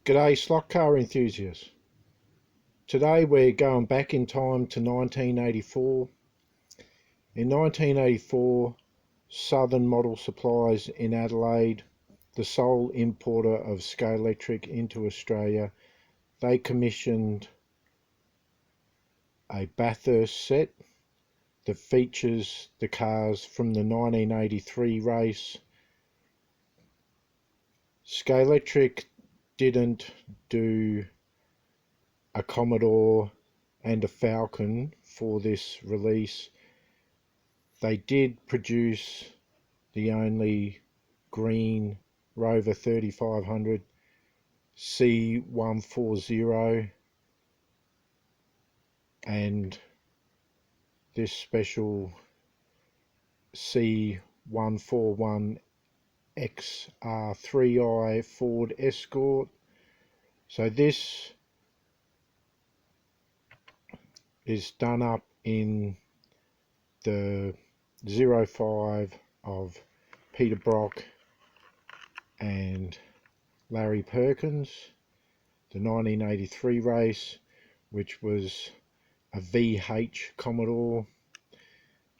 G'day slot car enthusiasts. Today we're going back in time to 1984. In 1984, Southern Model Supplies in Adelaide, the sole importer of Scalextric into Australia, they commissioned a Bathurst set that features the cars from the 1983 race. Scalextric didn't do a Commodore and a Falcon for this release. They did produce the only green Rover 3500 C140 and this special C141 Xr3i Ford Escort. So this is done up in the 05 of Peter Brock and Larry Perkins, the 1983 race, which was a VH Commodore.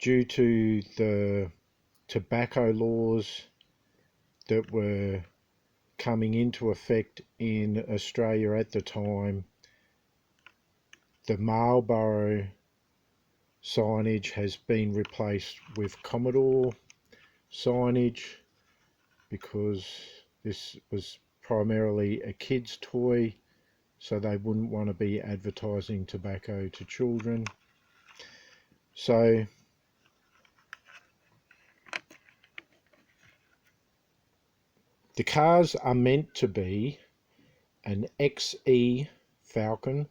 Due to the tobacco laws that were coming into effect in Australia at the time, the Marlboro signage has been replaced with Commodore signage because this was primarily a kid's toy, so they wouldn't want to be advertising tobacco to children. So the cars are meant to be an XE Falcon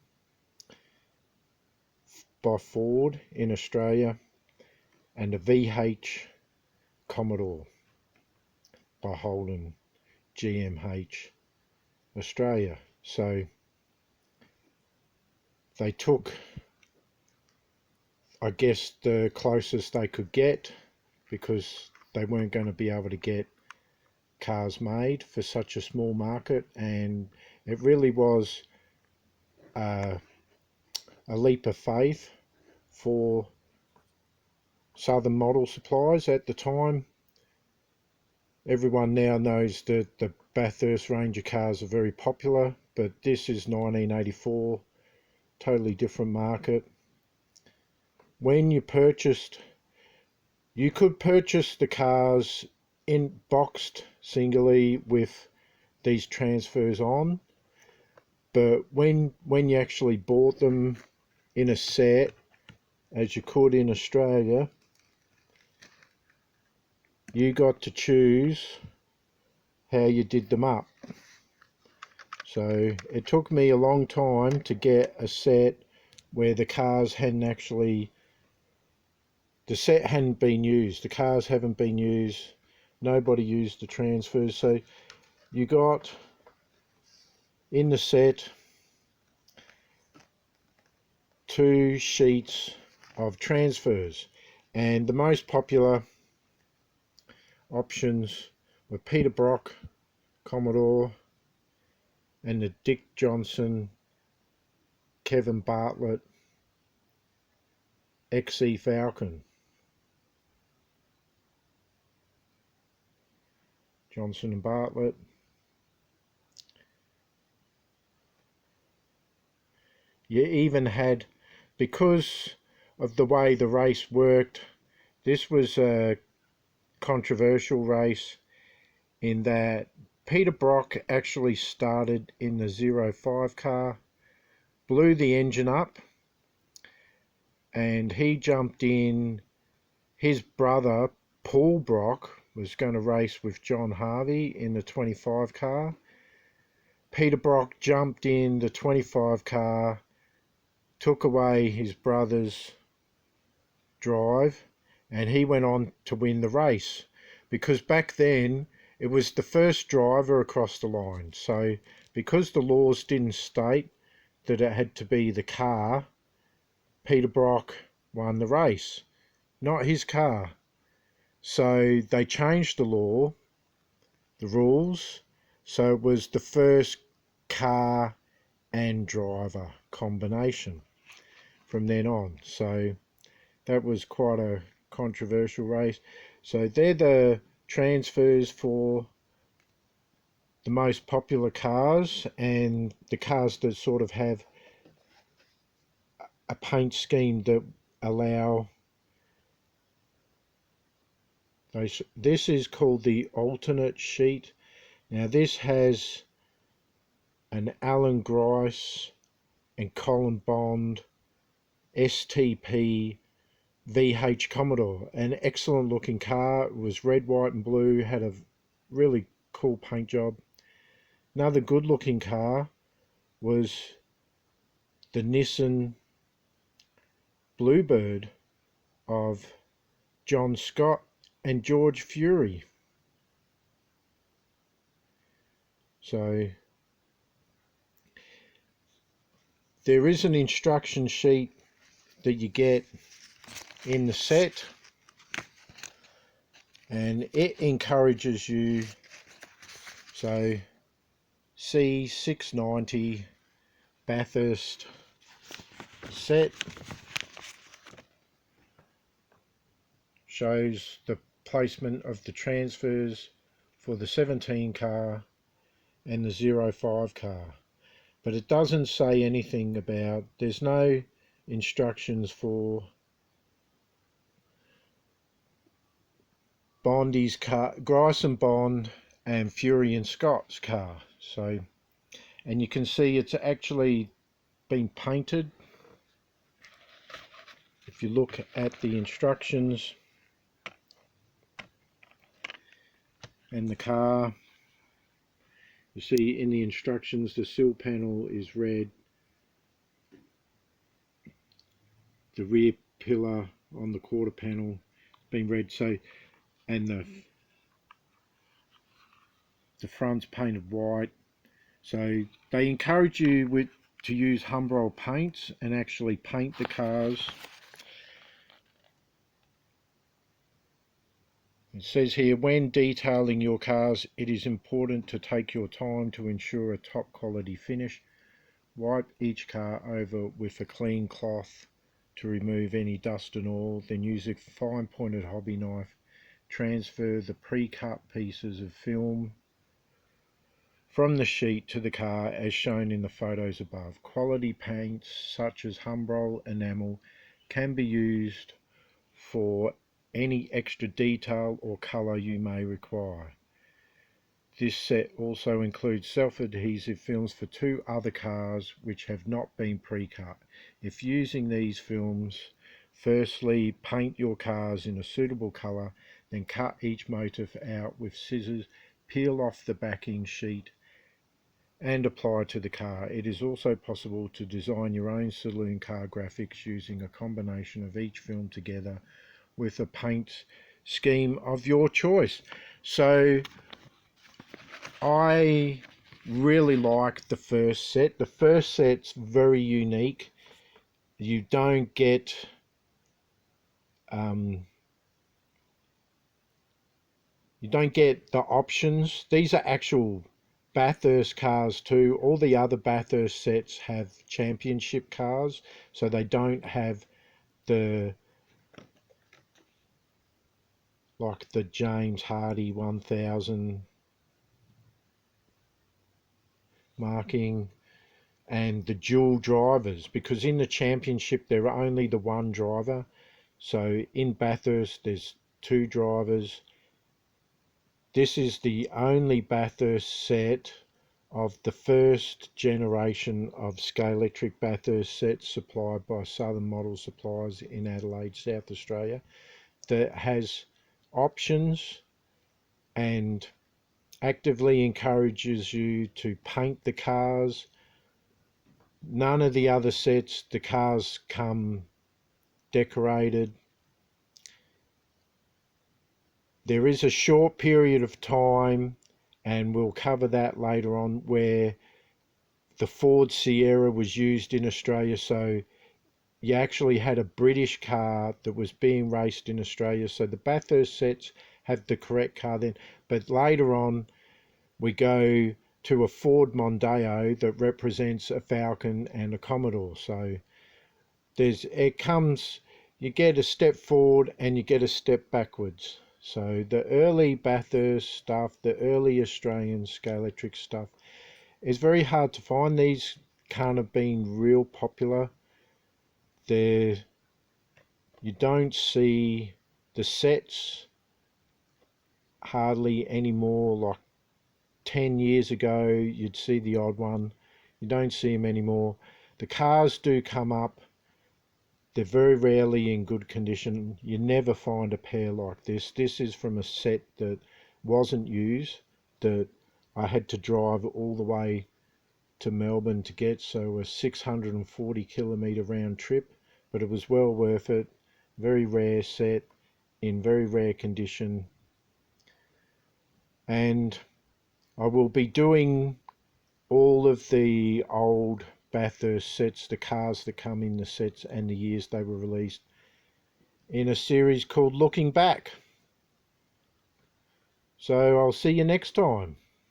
by Ford in Australia and a VH Commodore by Holden VH Australia. So they took, I guess, the closest they could get because they weren't going to be able to get cars made for such a small market, and it really was a leap of faith for Southern Model Supplies at the time. Everyone now knows that the Bathurst range of cars are very popular, but this is 1984, totally different market. When you purchased, you could purchase the cars in boxed singly with these transfers on, but when you actually bought them in a set, as you could in Australia, you got to choose how you did them up. So it took me a long time to get a set where the cars hadn't actually, the set hadn't been used, the cars haven't been used, nobody used the transfers. So you got in the set 2 sheets of transfers, and the most popular options were Peter Brock Commodore and the Dick Johnson Kevin Bartlett XE Falcon. Johnson and Bartlett. You even had, because of the way the race worked, this was a controversial race in that Peter Brock actually started in the 05 car, blew the engine up, and he jumped in. His brother Paul Brock was going to race with John Harvey in the 25 car. Peter Brock jumped in the 25 car, took away his brother's drive, and he went on to win the race, because back then it was the first driver across the line. So because the laws didn't state that it had to be the car, Peter Brock won the race, not his car. So they changed the law, the rules, so it was the first car and driver combination from then on. So that was quite a controversial race. So they're the transfers for the most popular cars, and the cars that sort of have a paint scheme that allow those. This is called the alternate sheet. Now this has an Allan Grice and Colin STP VH Commodore, an excellent looking car. It was red, white and blue, had a really cool paint job. Another good looking car was the Nissan Bluebird of John Scott and George Fury. So there is an instruction sheet that you get in the set, and it encourages you, so C690 Bathurst set shows the placement of the transfers for the 17 car and the 05 car, but it doesn't say anything about, there's no instructions for Bondi's car, Grice and Bond and Fury and Scott's car. So, and you can see it's actually been painted. If you look at the instructions and the car, you see in the instructions the sill panel is red, the rear pillar on the quarter panel been red, so, and the front's painted white. So they encourage you to use Humbrol paints and actually paint the cars. It says here, when detailing your cars, it is important to take your time to ensure a top quality finish. Wipe each car over with a clean cloth to remove any dust and oil, then use a fine pointed hobby knife. Transfer the pre-cut pieces of film from the sheet to the car as shown in the photos above. Quality paints such as Humbrol enamel can be used for any extra detail or colour you may require. This set also includes self-adhesive films for 2 other cars which have not been pre-cut. If using these films, firstly paint your cars in a suitable colour, then cut each motif out with scissors, peel off the backing sheet and apply to the car. It is also possible to design your own saloon car graphics using a combination of each film together with a paint scheme of your choice. So I really like the first set. The first set's very unique. You don't get the options. These are actual Bathurst cars too. All the other Bathurst sets have championship cars, so they don't have like the James Hardy 1000 marking and the dual drivers, because in the championship there are only the one driver. So in Bathurst there's 2 drivers. This is the only Bathurst set of the first generation of Scalextric Bathurst sets supplied by Southern Model Suppliers in Adelaide, South Australia, that has options and actively encourages you to paint the cars. None of the other sets, the cars come decorated. There is a short period of time, and we'll cover that later on, where the Ford Sierra was used in Australia. So you actually had a British car that was being raced in Australia. So the Bathurst sets have the correct car then. But later on, we go to a Ford Mondeo that represents a Falcon and a Commodore. So you get a step forward and you get a step backwards. So the early Bathurst stuff, the early Australian Scalextric stuff is very hard to find. These can't have been real popular. You don't see the sets hardly anymore. Like 10 years ago you'd see the odd one. You don't see them anymore. The cars do come up. They're very rarely in good condition. You never find a pair like this. This is from a set that wasn't used, that I had to drive all the way to Melbourne to get, so a 640 kilometre round trip, but it was well worth it. Very rare set, in very rare condition. And I will be doing all of the old Bathurst sets, the cars that come in the sets and the years they were released, in a series called Looking Back. So I'll see you next time.